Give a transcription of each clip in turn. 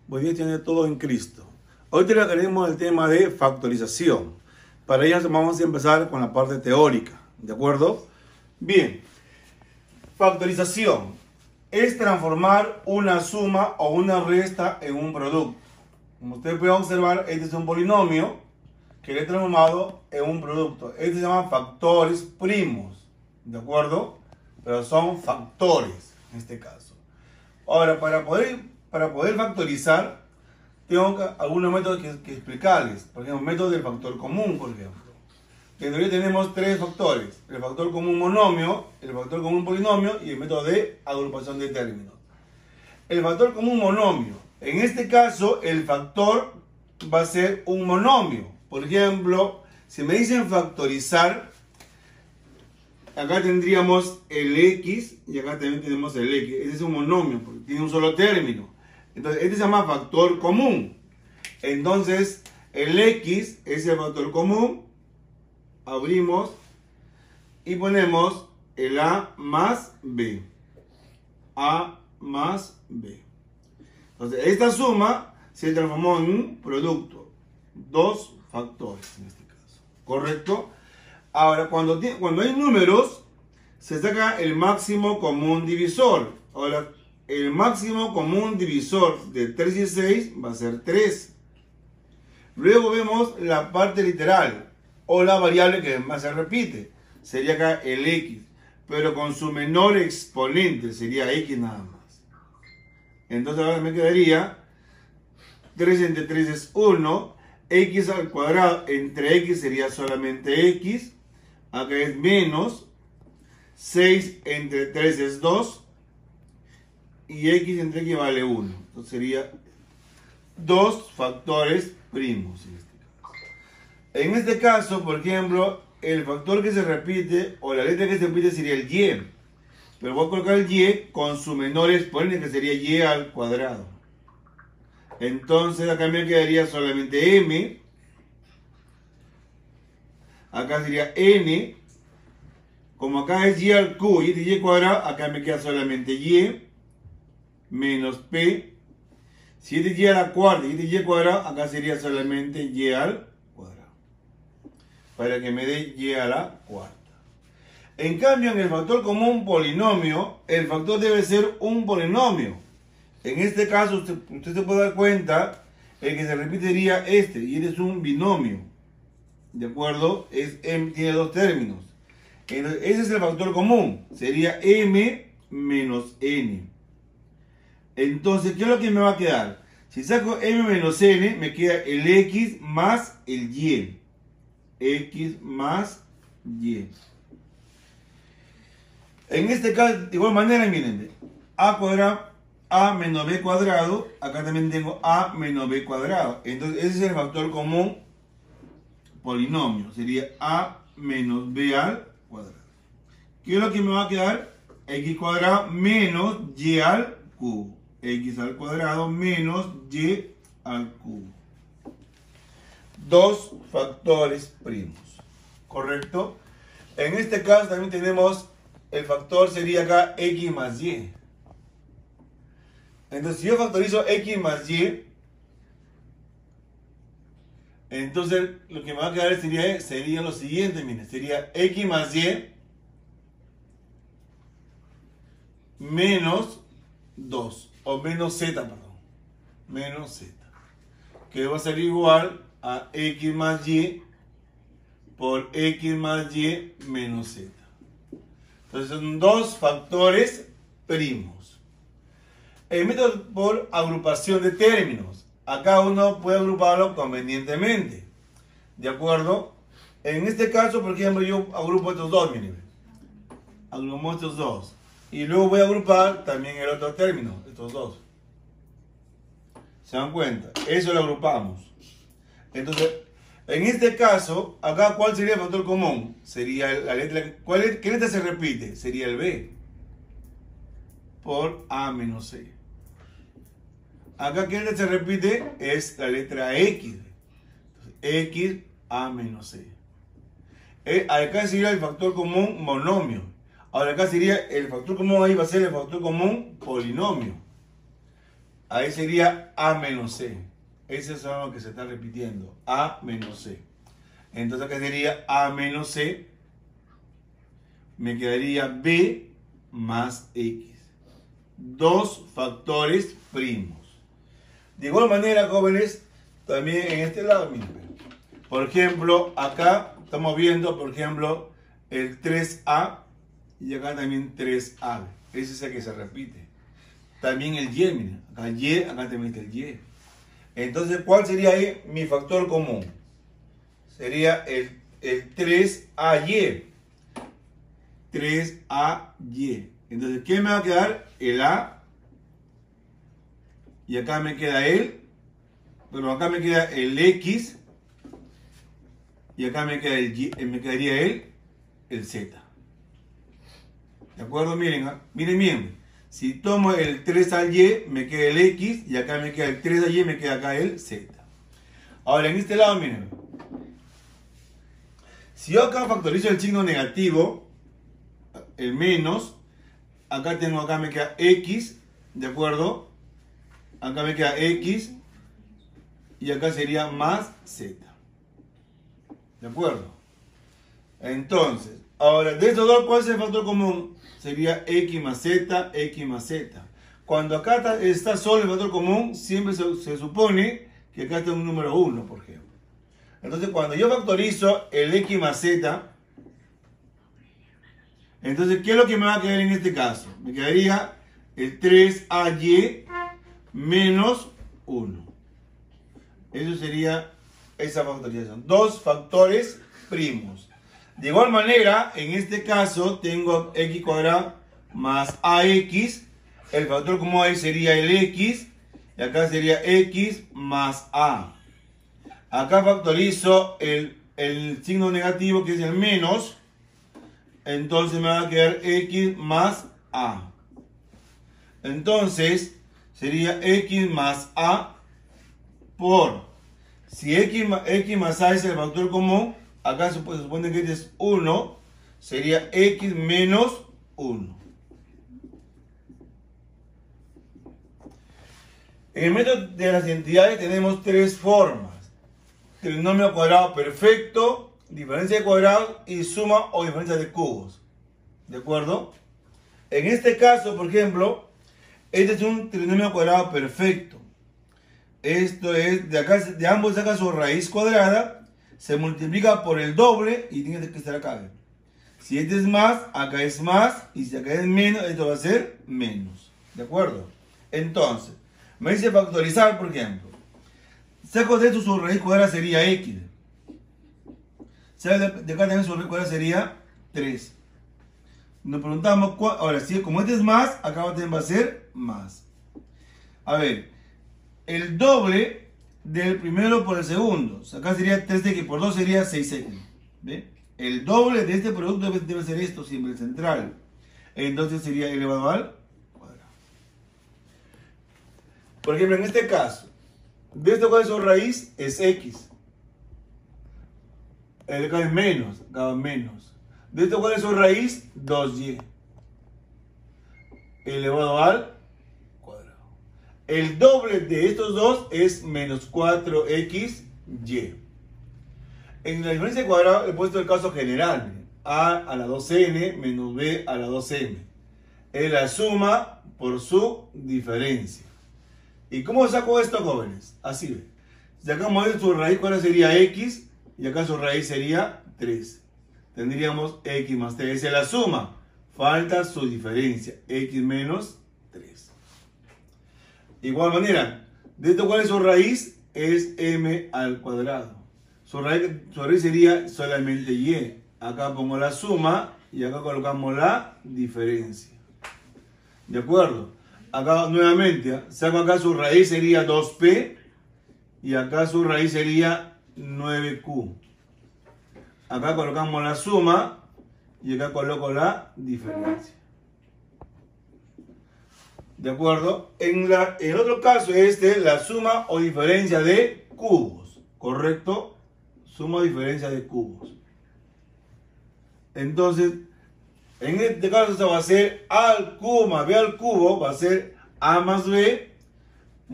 Buen día, tiene todo en Cristo. Hoy trataremos el tema de factorización. Para ello vamos a empezar con la parte teórica, ¿de acuerdo? Bien, factorización es transformar una suma o una resta en un producto. Como ustedes pueden observar, este es un polinomio que le he transformado en un producto. Este se llama factores primos, ¿de acuerdo? Pero son factores en este caso. Ahora, para poder factorizar, tengo algunos métodos que explicarles. Por ejemplo, método del factor común, por ejemplo. En teoría tenemos tres factores: el factor común monomio, el factor común polinomio y el método de agrupación de términos. El factor común monomio, en este caso el factor va a ser un monomio. Por ejemplo, si me dicen factorizar, acá tendríamos el x y acá también tenemos el x. Este es un monomio porque tiene un solo término. Entonces, este se llama factor común. Entonces, el x es el factor común. Abrimos y ponemos el a más b. A más b. Entonces, esta suma se transformó en un producto. Dos factores en este caso. ¿Correcto? Ahora, cuando hay números, se saca el máximo común divisor. Ahora, el máximo común divisor de 3 y 6 va a ser 3. Luego vemos la parte literal o la variable que más se repite. Sería acá el x, pero con su menor exponente, sería x nada más. Entonces ahora me quedaría 3 entre 3 es 1, x al cuadrado entre x sería solamente x. Acá es menos 6 entre 3 es 2. Y x entre x vale 1. Entonces sería dos factores primos. En este caso, por ejemplo, el factor que se repite o la letra que se repite sería el y. Pero voy a colocar el y con su menor exponente, que sería y al cuadrado. Entonces acá me quedaría solamente m. Acá sería n. Como acá es y al q y este y cuadrado, acá me queda solamente y menos p. Si este y a la cuarta y este y cuadrado, acá sería solamente y al cuadrado. Para que me dé y a la cuarta. En cambio, en el factor común polinomio, el factor debe ser un polinomio. En este caso, usted se puede dar cuenta, el que se repetiría este, y este es un binomio. ¿De acuerdo? Tiene dos términos. Entonces, ese es el factor común. Sería m menos n. Entonces, ¿qué es lo que me va a quedar? Si saco m menos n, me queda el x más el y. X más y. En este caso, de igual manera, miren, a cuadrado, a menos b cuadrado, acá también tengo a menos b cuadrado. Entonces, ese es el factor común polinomio. Sería a menos b al cuadrado. ¿Qué es lo que me va a quedar? X cuadrado menos y al cubo. X al cuadrado menos y al cubo. Dos factores primos. ¿Correcto? En este caso también tenemos el factor sería acá x más y. Entonces si yo factorizo x más y, entonces lo que me va a quedar sería lo siguiente, miren, sería x más y menos 2. O menos z, perdón. Menos z. Que va a ser igual a x más y por x más y menos z. Entonces son dos factores primos. El método por agrupación de términos. Acá uno puede agruparlo convenientemente. ¿De acuerdo? En este caso, por ejemplo, yo agrupo estos dos, miren. Agrupo estos dos. Y luego voy a agrupar también el otro término, estos dos. ¿Se dan cuenta? Eso lo agrupamos. Entonces, en este caso, acá, ¿cuál sería el factor común? Sería la letra... ¿Qué letra se repite? Sería el b. Por a menos c. Acá, ¿qué letra se repite? Es la letra x. Entonces, x a menos c. Acá sería el factor común monomio. Ahora acá sería el factor común, ahí va a ser el factor común polinomio. Ahí sería A menos C. Ese es lo que se está repitiendo. A menos C. Entonces acá sería A menos C. Me quedaría B más X. Dos factores primos. De igual manera, jóvenes, también en este lado, miren. Por ejemplo, acá estamos viendo, por ejemplo, el 3A y acá también 3A. Ese es el que se repite. También el Y, miren. Acá Y, acá también está el Y. Entonces, ¿cuál sería ahí mi factor común? Sería el 3AY. 3AY. Entonces, ¿qué me va a quedar? El A. Y acá me queda el. Pero acá me queda el X. Y acá me queda el Y, me quedaría el Z. ¿De acuerdo? Miren, miren bien. Si tomo el 3AY, me queda el X. Y acá me queda el 3AY, me queda acá el Z. Ahora, en este lado, miren. Si yo acá factorizo el signo negativo, el menos, acá me queda X, ¿de acuerdo? Acá me queda X y acá sería más Z. ¿De acuerdo? Entonces, ahora, de estos dos, ¿cuál es el factor común? Sería X más Z, X más Z. Cuando acá está solo el factor común, siempre se supone que acá está un número 1, por ejemplo. Entonces, cuando yo factorizo el X más Z, entonces, ¿qué es lo que me va a quedar en este caso? Me quedaría el 3AY menos 1. Eso sería esa factorización. Dos factores primos. De igual manera, en este caso, tengo X cuadrado más AX. El factor común ahí sería el X. Y acá sería X más A. Acá factorizo el signo negativo, que es el menos. Entonces me va a quedar X más A. Entonces sería X más A por, si X más A es el factor común, acá se supone que este es 1, sería X menos 1. En el método de las identidades tenemos tres formas: trinomio cuadrado perfecto, diferencia de cuadrados y suma o diferencia de cubos. ¿De acuerdo? En este caso, por ejemplo, este es un trinomio cuadrado perfecto. Esto es, de ambos saca su raíz cuadrada, se multiplica por el doble y tiene que estar acá. Si este es más, acá es más, y si acá es menos, esto va a ser menos. ¿De acuerdo? Entonces, me dice factorizar, por ejemplo. Saco de esto su raíz cuadrada sería X. De acá también su raíz cuadrada sería 3. Nos preguntamos, ahora, si como este es más, acá también va a ser más. A ver, el doble del primero por el segundo. O sea, acá sería 3x por 2 sería 6x. ¿Ve? El doble de este producto debe ser esto, siempre el central. Entonces sería elevado al cuadrado. Por ejemplo, en este caso, de esto cuál es su raíz es X. El acá es menos, acá va menos. De esto cuál es su raíz 2y. Elevado al cuadrado. El doble de estos dos es menos 4xy. En la diferencia de cuadrado he puesto el caso general. A a la 2n menos b a la 2m. Es la suma por su diferencia. ¿Y cómo saco esto, jóvenes? Así ve. Sacamos de su raíz, ¿cuál sería x? Y acá su raíz sería 3. Tendríamos x más 3. Esa es la suma. Falta su diferencia. X menos 3. Igual manera, de esto, ¿cuál es su raíz? Es m al cuadrado. Su raíz sería solamente y. Acá pongo la suma y acá colocamos la diferencia. ¿De acuerdo? Acá nuevamente, saco acá su raíz sería 2p y acá su raíz sería 9q. Acá colocamos la suma y acá coloco la diferencia. ¿De acuerdo? En el otro caso, la suma o diferencia de cubos. ¿Correcto? Suma o diferencia de cubos. Entonces, en este caso se va a hacer a al cubo más b al cubo, va a ser a más b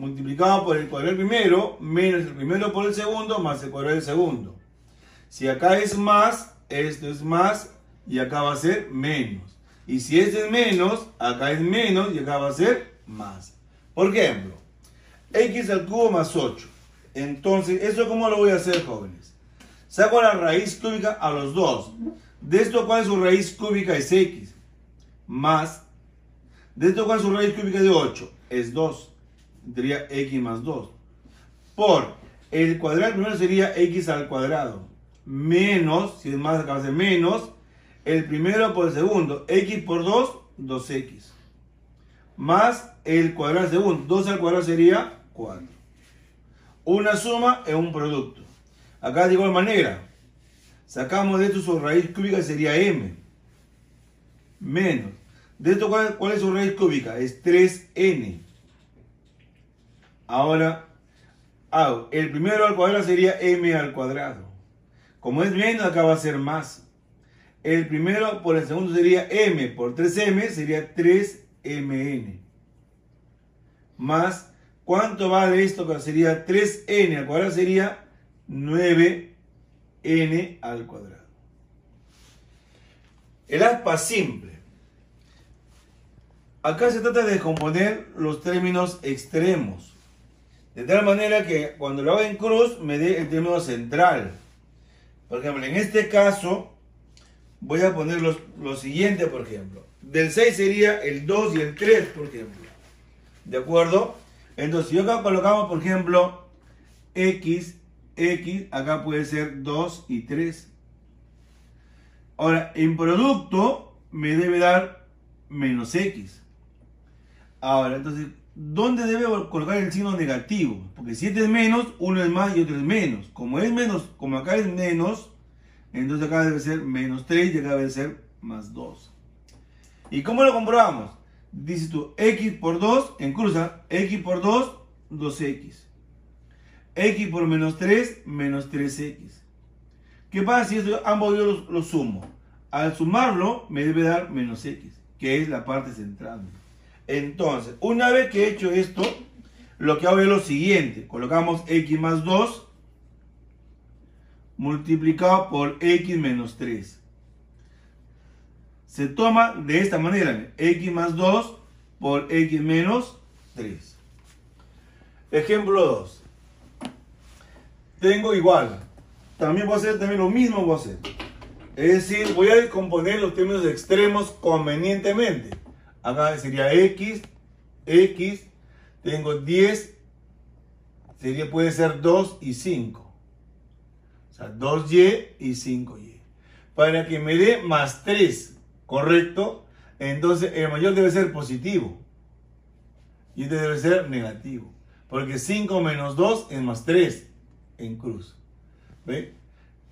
multiplicado por el cuadrado del primero, menos el primero por el segundo, más el cuadrado del segundo. Si acá es más, esto es más, y acá va a ser menos. Y si este es menos, acá es menos, y acá va a ser más. Por ejemplo, x al cubo más 8. Entonces, ¿eso cómo lo voy a hacer, jóvenes? Saco la raíz cúbica a los dos. De esto, ¿cuál es su raíz cúbica? Es x. Más. De esto, ¿cuál es su raíz cúbica de 8? Es 2. Tendría x más 2. Por el cuadrado primero sería x al cuadrado. Menos, si es más, acá va a ser menos. El primero por el segundo. X por 2, 2x. Más el cuadrado del segundo. 2 al cuadrado sería 4. Una suma es un producto. Acá de igual manera. Sacamos de esto su raíz cúbica, sería m. Menos. De esto, ¿cuál es su raíz cúbica? Es 3n. Ahora, hago. El primero al cuadrado sería m al cuadrado. Como es menos, acá va a ser más. El primero por el segundo sería m por 3m, sería 3mn. Más, ¿cuánto vale esto? Que sería 3n al cuadrado, sería 9n al cuadrado. El aspa simple. Acá se trata de descomponer los términos extremos. De tal manera que cuando lo haga en cruz me dé el término central. Por ejemplo, en este caso voy a poner lo siguiente, por ejemplo. Del 6 sería el 2 y el 3, por ejemplo. ¿De acuerdo? Entonces, si yo acá colocamos, por ejemplo, x, acá puede ser 2 y 3. Ahora, en producto me debe dar menos x. Ahora, entonces, ¿dónde debe colocar el signo negativo? Porque si este es menos, uno es más y otro es menos. Como es menos, como acá es menos, entonces acá debe ser menos 3 y acá debe ser más 2. ¿Y cómo lo comprobamos? Dices tú, x por 2, en cruza, x por 2, 2x. X por menos 3, menos 3x. ¿Qué pasa si esto, ambos yo los sumo? Al sumarlo, me debe dar menos x, que es la parte central. Entonces, una vez que he hecho esto, lo que hago es lo siguiente. Colocamos x más 2 multiplicado por x menos 3. Se toma de esta manera, x más 2 por x menos 3. Ejemplo 2. Tengo igual. También voy a hacer lo mismo. Voy a hacer. Es decir, voy a descomponer los términos extremos convenientemente. Acá sería x. Tengo 10. Puede ser 2 y 5. O sea, 2y y 5y. Para que me dé más 3. ¿Correcto? Entonces el mayor debe ser positivo. Y este debe ser negativo. Porque 5 menos 2 es más 3 en cruz. ¿Ve?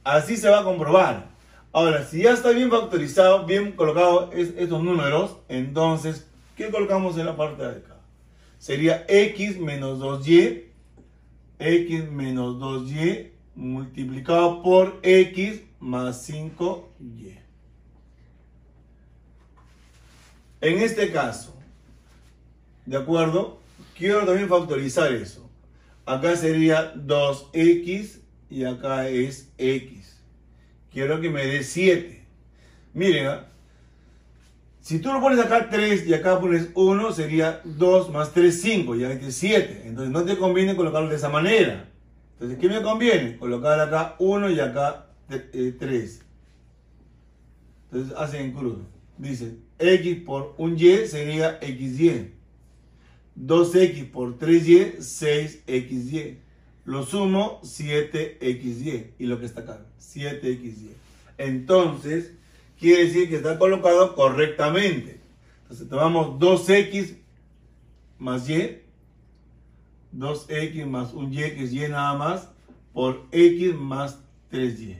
Así se va a comprobar. Ahora, si ya está bien factorizado, bien colocado estos números, entonces, ¿qué colocamos en la parte de acá? Sería x menos 2y multiplicado por x más 5y. En este caso, ¿de acuerdo? Quiero también factorizar eso. Acá sería 2x y acá es x. Quiero que me dé 7. Miren, si tú lo pones acá 3 y acá pones 1, sería 2 más 3, 5. Ya es 7. Entonces no te conviene colocarlo de esa manera. Entonces, ¿qué me conviene? Colocar acá 1 y acá 3. Entonces hacen en cruz. Dice, x por un y sería xy. 2x por 3y, 6xy. Lo sumo, 7xy. Y lo que está acá, 7xy. Entonces, quiere decir que está colocado correctamente. Entonces, tomamos 2x más y. 2x más un y, que es y nada más, por x más 3y.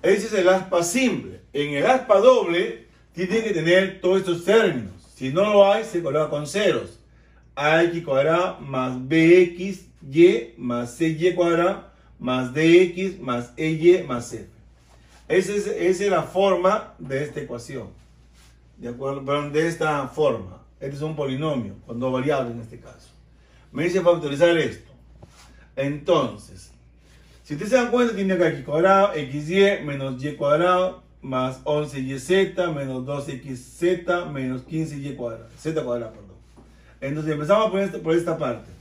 Ese es el aspa simple. En el aspa doble, tiene que tener todos estos términos. Si no lo hay, se coloca con ceros. Ax cuadrado más bxy más cy cuadrado más dx más ey más f. Esa es la forma de esta ecuación. ¿De acuerdo? Perdón, de esta forma. Este es un polinomio, con dos variables en este caso. Me dice factorizar esto. Entonces, si ustedes se dan cuenta, tiene acá x cuadrado, xy menos y cuadrado, más 11yz menos 2xz menos 15y cuadrado. Z cuadrado, perdón. Entonces empezamos por esta parte.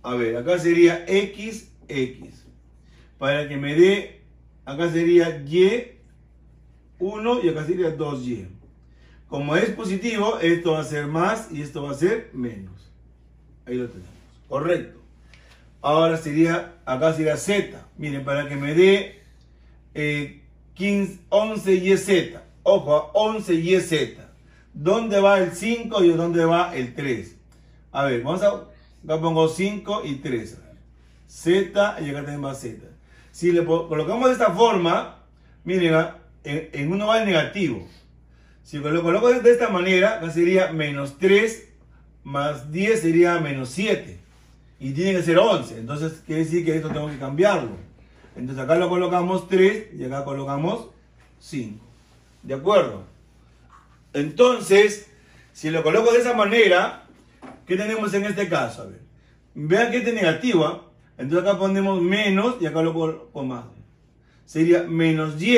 A ver, acá sería x. Para que me dé, acá sería y1 y acá sería 2y. Como es positivo, esto va a ser más y esto va a ser menos. Ahí lo tenemos. Correcto. Ahora sería, acá sería z. Miren, para que me dé 11yz. Ojo, 11yz. ¿Dónde va el 5 y dónde va el 3? A ver, acá pongo 5 y 3. Z y acá también va z. Si le colocamos de esta forma, miren, en uno va el negativo. Si lo coloco de esta manera, acá sería menos 3 más 10 sería menos 7. Y tiene que ser 11. Entonces quiere decir que esto tengo que cambiarlo. Entonces acá lo colocamos 3 y acá colocamos 5. ¿De acuerdo? Entonces, si lo coloco de esa manera, ¿qué tenemos en este caso? A ver, vean que este es negativa. Entonces acá ponemos menos y acá lo coloco más. Sería menos y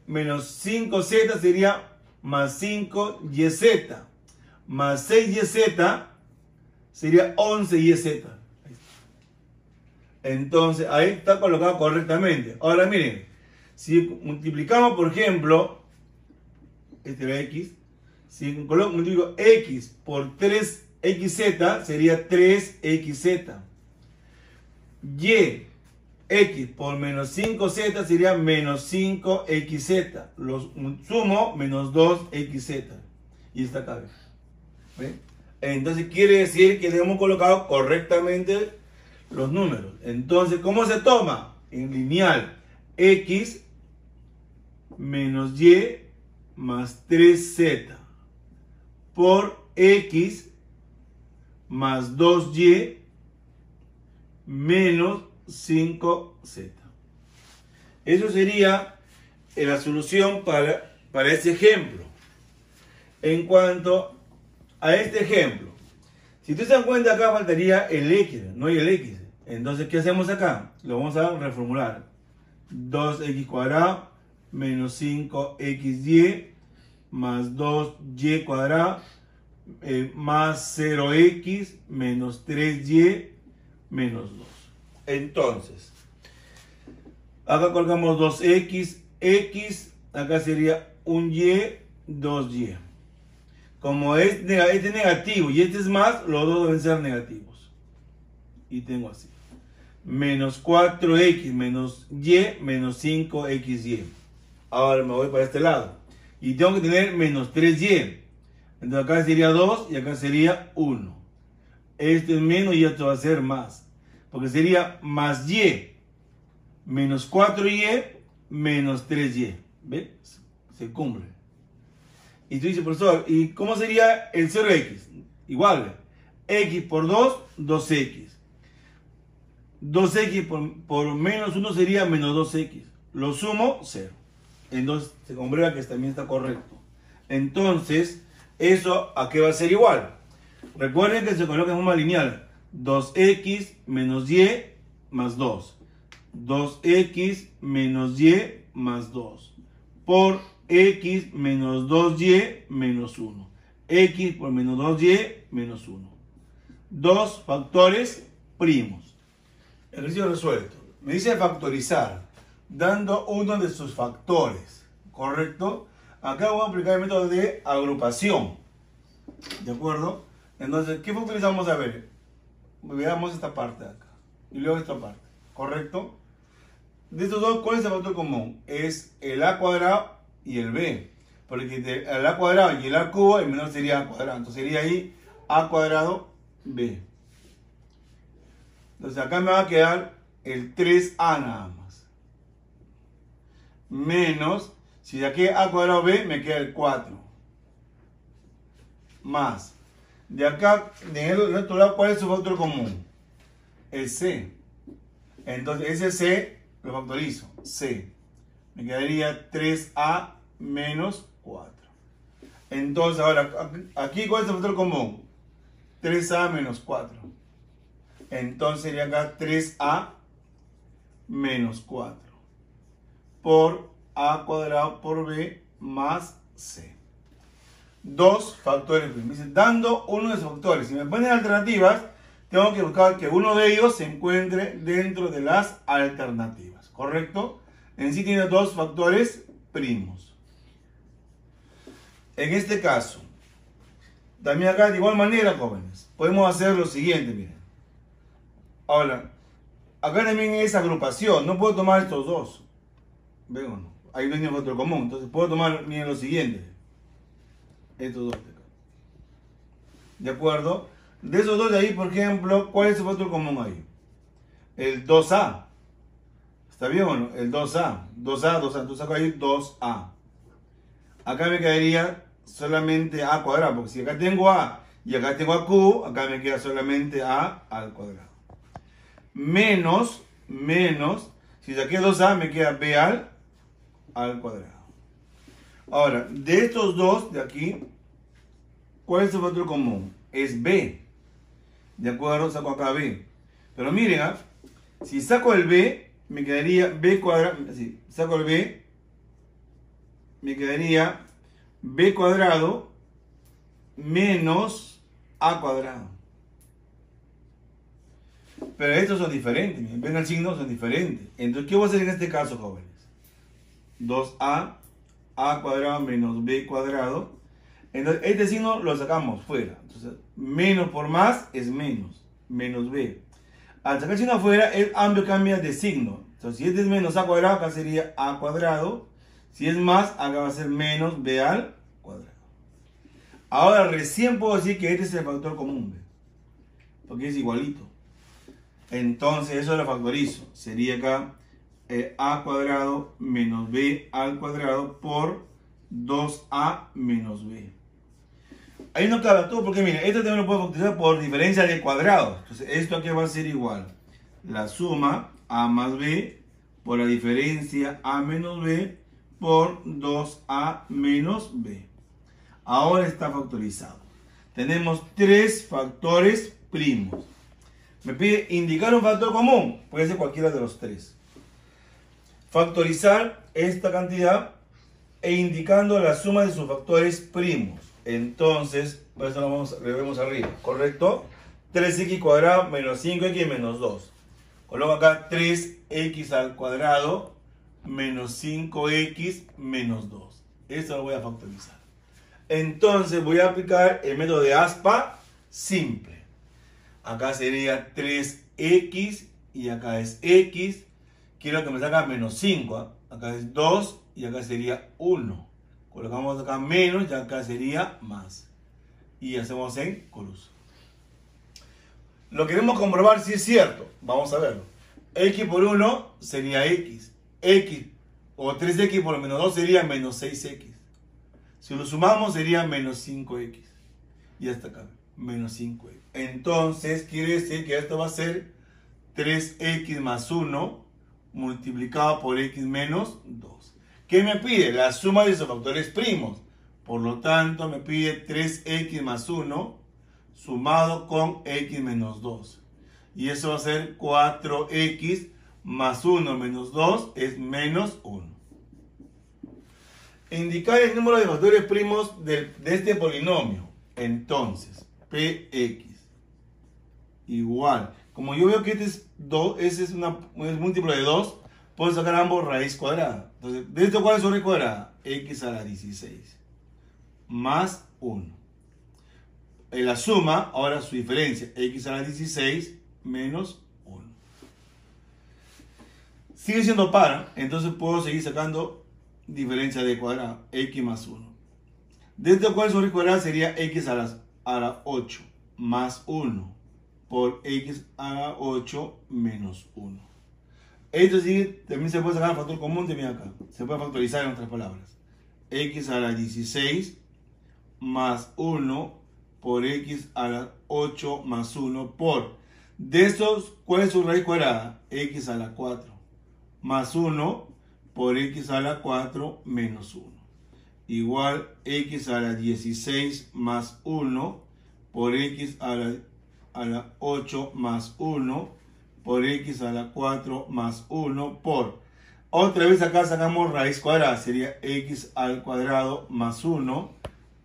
menos 5z sería más 5yz. Más 6yz sería 11yz. Entonces ahí está colocado correctamente. Ahora miren, si multiplicamos por ejemplo, este era x. Si multiplico x por 3xz sería 3xz. Y x por menos 5z sería menos 5xz. Los sumo menos 2xz. Y está acá. ¿Ven? Entonces quiere decir que hemos colocado correctamente los números. Entonces, ¿cómo se toma? En lineal. X menos y más 3z por x más 2y menos 5z. Eso sería la solución para este ejemplo. En cuanto a este ejemplo, si ustedes se dan cuenta, acá faltaría el x, no hay el x. Entonces, ¿qué hacemos acá? Lo vamos a reformular. 2x cuadrado menos 5xy más 2y cuadrado más 0x menos 3y menos 2. Entonces, acá colocamos 2x, x, acá sería un y, 2y. Como este es negativo y este es más, los dos deben ser negativos. Y tengo así. Menos 4x menos y menos 5xy. Ahora me voy para este lado. Y tengo que tener menos 3y. Entonces acá sería 2 y acá sería 1. Este es menos y esto va a ser más. Porque sería más y menos 4y menos 3y. ¿Ves? Se cumple. Y tú dices, profesor, ¿y cómo sería el 0x? Igual. X por 2, 2x. 2x por menos 1 sería menos 2x. Lo sumo, 0. Entonces se comprueba que también está correcto. Entonces, ¿eso a qué va a ser igual? Recuerden que se coloca en forma lineal. 2x menos y más 2. 2x menos y más 2. Por x menos 2y menos 1. X por menos 2y menos 1. Dos factores primos. Ejercicio resuelto. Me dice factorizar, dando uno de sus factores. ¿Correcto? Acá voy a aplicar el método de agrupación. ¿De acuerdo? Entonces, ¿qué factorizamos? A ver, veamos esta parte de acá. Y luego esta parte. ¿Correcto? De estos dos, ¿cuál es el factor común? Es el a cuadrado y el b. Porque el a cuadrado y el a cubo, el menor sería a cuadrado. Entonces sería ahí a cuadrado b. Entonces acá me va a quedar el 3a nada más. Menos, si de aquí a cuadrado b me queda el 4. Más. De acá, del otro lado, ¿cuál es su factor común? El c. Entonces ese c lo factorizo. C. Me quedaría 3a menos 4. Entonces, ahora, aquí, ¿cuál es el factor común? 3a menos 4. Entonces sería acá 3a menos 4 por a cuadrado por b más c. Dos factores primos. Dando uno de esos factores. Si me ponen alternativas, tengo que buscar que uno de ellos se encuentre dentro de las alternativas. ¿Correcto? En sí tiene dos factores primos. En este caso, también acá de igual manera, jóvenes, podemos hacer lo siguiente, miren. Ahora, acá también es agrupación, no puedo tomar estos dos. ¿Ven o no? Hay un factor común, entonces puedo tomar, miren lo siguiente. Estos dos de acá. ¿De acuerdo? De esos dos de ahí, por ejemplo, ¿cuál es el factor común ahí? El 2a. ¿Está bien o no? El 2a. 2a, 2a. Entonces acá hay 2a. Acá me quedaría solamente a cuadrado, porque si acá tengo a y acá tengo a q, acá me queda solamente a al cuadrado. Menos, si saqué 2a me queda b al cuadrado. Ahora, de estos dos de aquí, ¿cuál es el factor común? Es b. ¿De acuerdo? Saco acá b. Pero miren, ¿eh? Si saco el b, me quedaría b cuadrado. Así, saco el b, me quedaría b cuadrado menos a cuadrado. Pero estos son diferentes, miren, ven el signo, son diferentes. Entonces, ¿qué voy a hacer en este caso, jóvenes? 2a, a cuadrado menos b cuadrado. Entonces, este signo lo sacamos fuera. Entonces, menos por más es menos b. Al sacar el signo afuera, el cambio cambia de signo. Entonces, si este es menos a cuadrado, acá sería a cuadrado. Si es más, acá va a ser menos b al cuadrado. Ahora, recién puedo decir que este es el factor común, ¿ve? Porque es igualito. Entonces, eso lo factorizo. Sería acá a cuadrado menos b al cuadrado por 2a menos b. Ahí no cabe todo porque miren, esto también lo puedo factorizar por diferencia de cuadrado. Entonces, esto aquí va a ser igual. La suma a más b por la diferencia a menos b por 2a menos b. Ahora está factorizado. Tenemos tres factores primos. Me pide indicar un factor común. Puede ser cualquiera de los tres. Factorizar esta cantidad e indicando la suma de sus factores primos. Entonces, por eso lo vemos arriba, ¿correcto? 3x cuadrado menos 5x menos 2. Coloco acá 3x al cuadrado menos 5x menos 2. Esto lo voy a factorizar. Entonces voy a aplicar el método de aspa simple. Acá sería 3x y acá es x. Quiero que me salga menos 5. Acá es 2 y acá sería 1. Colocamos acá menos y acá sería más. Y hacemos en cruz. Lo queremos comprobar si es cierto. Vamos a verlo. X por 1 sería x. X o 3x por menos 2 sería menos 6x. Si lo sumamos sería menos 5x. Y hasta acá, menos 5x. Entonces quiere decir que esto va a ser 3x más 1 multiplicado por x menos 2. ¿Qué me pide? La suma de sus factores primos. Por lo tanto, me pide 3x más 1 sumado con x menos 2. Y eso va a ser 4x más 1 menos 2 es menos 1. Indicar el número de factores primos de este polinomio. Entonces, px igual. Como yo veo que este es 2, ese es múltiplo de 2, puedo sacar ambos raíz cuadrada. Entonces, ¿de esto cuál es su raíz cuadrada? X a la 16 más 1. En la suma, ahora su diferencia, x a la 16 menos 1. Sigue siendo par, entonces puedo seguir sacando diferencia de cuadrado, x más 1. ¿De esto cuál es su raíz cuadrada? Sería x a la 8 más 1 por x a la 8 menos 1. Esto sí, también se puede sacar el factor común también acá. Se puede factorizar en otras palabras. X a la 16 más 1 por x a la 8 más 1 por... De estos, ¿cuál es su raíz cuadrada? X a la 4 más 1 por x a la 4 menos 1. igual x a la 16 más 1 por x a la 8 más 1 por x a la 4 más 1 por... Otra vez acá sacamos raíz cuadrada, sería x al cuadrado más 1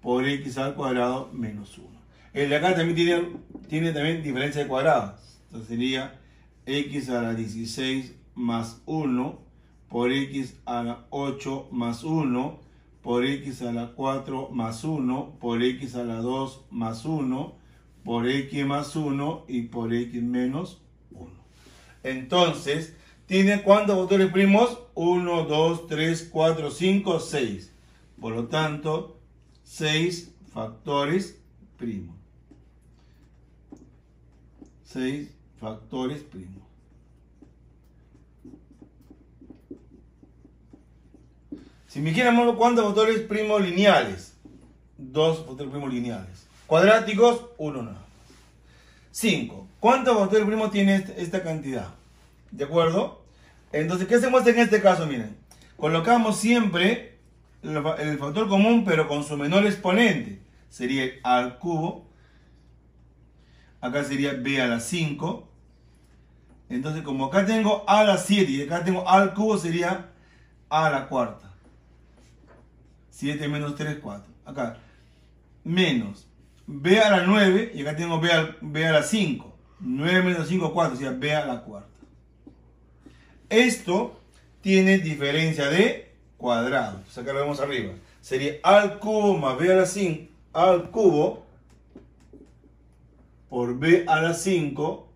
por x al cuadrado menos 1. El de acá también tiene también diferencia de cuadrados. Entonces sería x a la 16 más 1 por x a la 8 más 1 por x a la 4 más 1 por x a la 2 más 1 por x más 1 y por x menos 1. Entonces, ¿tiene cuántos factores primos? 1, 2, 3, 4, 5, 6. Por lo tanto, 6 factores primos. 6 factores primos. Si me quieren saber cuántos factores primos lineales, 2 factores primos lineales. Cuadráticos, 1 nada más. 5. ¿Cuántos factores primos tiene esta cantidad? ¿De acuerdo? Entonces, ¿qué hacemos en este caso? Miren, colocamos siempre el factor común, pero con su menor exponente. Sería el a al cubo. Acá sería b a la 5. Entonces, como acá tengo a a la 7 y acá tengo a al cubo, sería a la cuarta. 7 menos 3, 4. Acá, menos b a la 9 y acá tengo b a la 5. 9 menos 5, 4, o sea, b a la cuarta. Esto tiene diferencia de cuadrado. O sea, acá lo vemos arriba. Sería a al cubo más b a la 5, a al cubo por b a la 5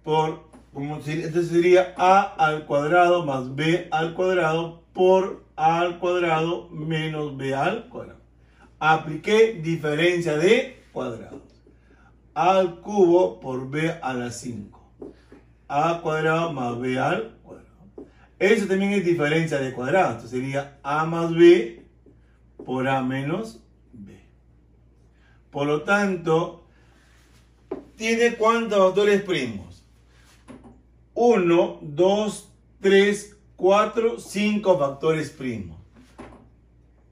por, entonces sería a al cuadrado más b al cuadrado por a al cuadrado menos b al cuadrado. Apliqué diferencia de cuadrados. A al cubo por b a la 5. A al cuadrado más b al cuadrado. Eso también es diferencia de cuadrados. Entonces sería a más b por a menos b. Por lo tanto, ¿tiene cuántos factores primos? 1, 2, 3, 4, 5 factores primos.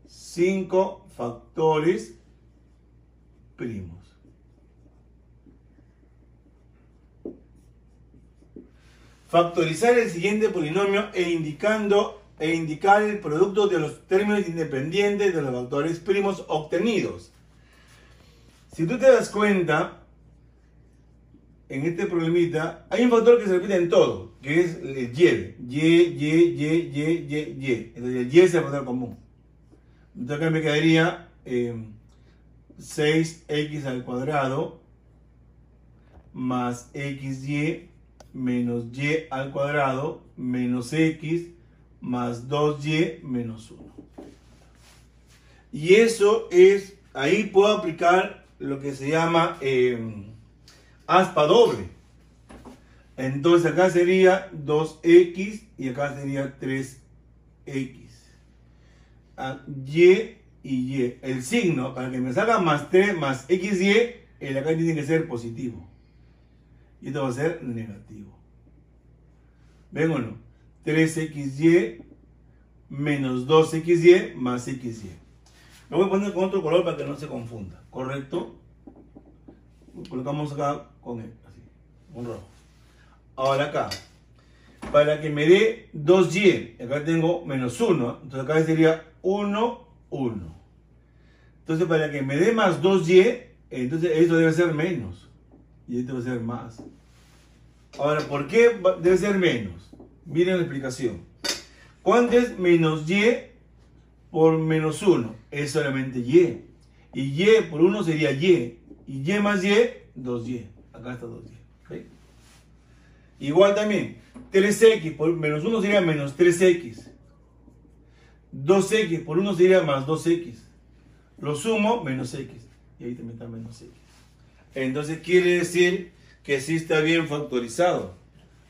5 factores primos. Factorizar el siguiente polinomio e indicar el producto de los términos independientes de los factores primos obtenidos. Si tú te das cuenta, en este problemita hay un factor que se repite en todo, que es el y. Entonces el y es el factor común. Entonces acá me quedaría 6x al cuadrado más xy menos y al cuadrado menos x más 2y menos 1. Y eso es, ahí puedo aplicar lo que se llama aspa doble. Entonces acá sería 2x y acá sería 3x. Y y y. El signo, para que me salga más 3 más xy, el acá tiene que ser positivo. Y esto va a ser negativo. ¿Ven o no? 3xy menos 2xy más xy. Lo voy a poner con otro color para que no se confunda. ¿Correcto? Colocamos acá con él, así, con rojo. Ahora acá, para que me dé 2y, acá tengo menos 1. Entonces acá sería 1, 1. Entonces para que me dé más 2y, entonces esto debe ser menos. Y esto debe ser más. Ahora, ¿por qué debe ser menos? Miren la explicación. ¿Cuánto es menos y por menos 1? Es solamente y. Y y por 1 sería y. Y y más y, 2y. Acá está 2y. ¿Okay? Igual también, 3x por menos 1 sería menos 3x. 2x por 1 sería más 2x. Lo sumo, menos x. Y ahí también está menos x. Entonces quiere decir que sí está bien factorizado.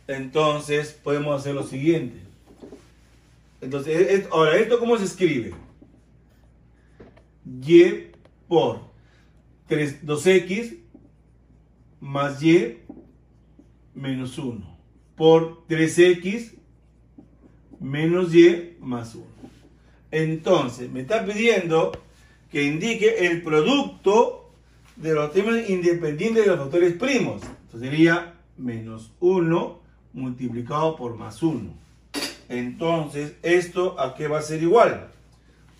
Entonces podemos hacer lo siguiente. Entonces, ahora, ¿esto cómo se escribe? Y por 2x más y menos 1 por 3x menos y más 1. Entonces, me está pidiendo que indique el producto de los términos independientes de los factores primos. Entonces sería menos 1 multiplicado por más 1. Entonces, ¿esto a qué va a ser igual?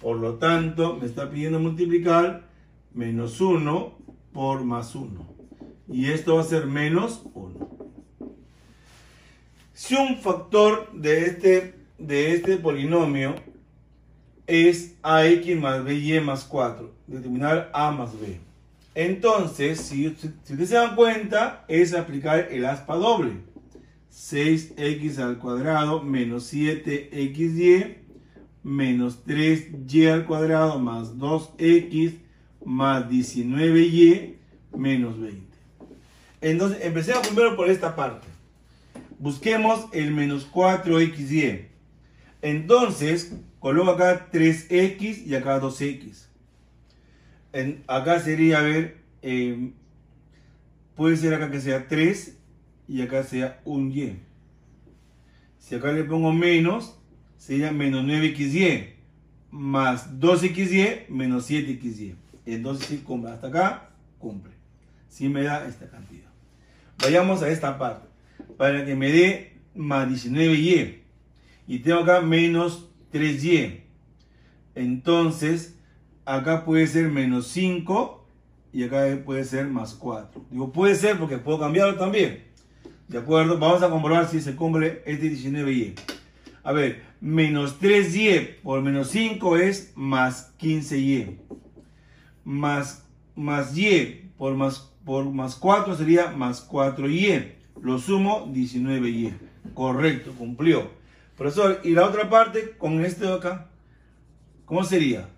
Por lo tanto, me está pidiendo multiplicar menos 1 por más 1. Y esto va a ser menos 1. Si un factor de este polinomio es ax más by más 4, determinar a más b. Entonces, si ustedes se dan cuenta, es aplicar el aspa doble. 6x al cuadrado menos 7xy menos 3y al cuadrado más 2x más 19y menos 20. Entonces, empecemos primero por esta parte. Busquemos el menos 4xy. Entonces, coloco acá 3x y acá 2x. Acá sería, a ver, puede ser acá que sea 3 y acá sea un y. Si acá le pongo menos, sería menos 9xy más 2xy menos 7xy. Entonces, si cumple hasta acá, cumple. Si me da esta cantidad. Vayamos a esta parte. Para que me dé más 19y. Y tengo acá menos 3y. Entonces, acá puede ser menos 5 y acá puede ser más 4. Digo, puede ser porque puedo cambiarlo también. ¿De acuerdo? Vamos a comprobar si se cumple este 19y. A ver, menos 3y por menos 5 es más 15y. Más y por más 4 sería más 4y. Lo sumo, 19y. Correcto, cumplió. Profesor, y la otra parte con este de acá, ¿cómo sería?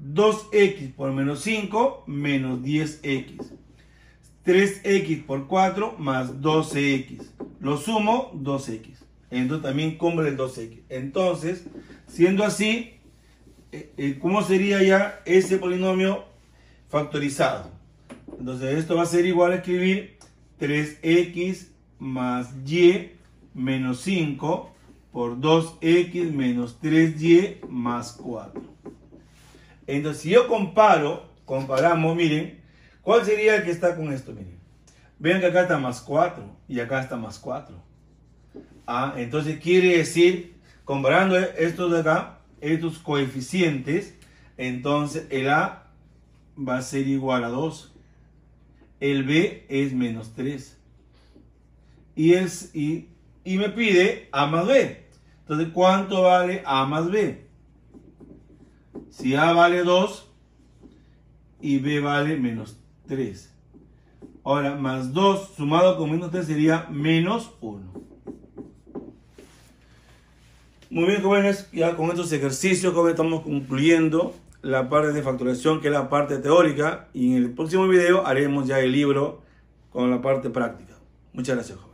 2x por menos 5 menos 10x. 3x por 4 más 12x. Lo sumo, 2x. Entonces también cumple el 2x. Entonces, siendo así, ¿cómo sería ya ese polinomio factorizado? Entonces esto va a ser igual a escribir 3x más y menos 5 por 2x menos 3y más 4. Entonces, si yo comparamos, miren, ¿cuál sería el que está con esto? Miren, vean que acá está más 4 y acá está más 4. Entonces quiere decir, comparando estos de acá, estos coeficientes, entonces el A va a ser igual a 2. El B es menos 3. Y me pide A más B. Entonces, ¿cuánto vale A más B? Si A vale 2 y B vale menos 3. Ahora, más 2 sumado con menos 3 sería menos 1. Muy bien, jóvenes, ya con estos ejercicios estamos concluyendo la parte de factorización, que es la parte teórica, y en el próximo video haremos ya el libro con la parte práctica. Muchas gracias, jóvenes.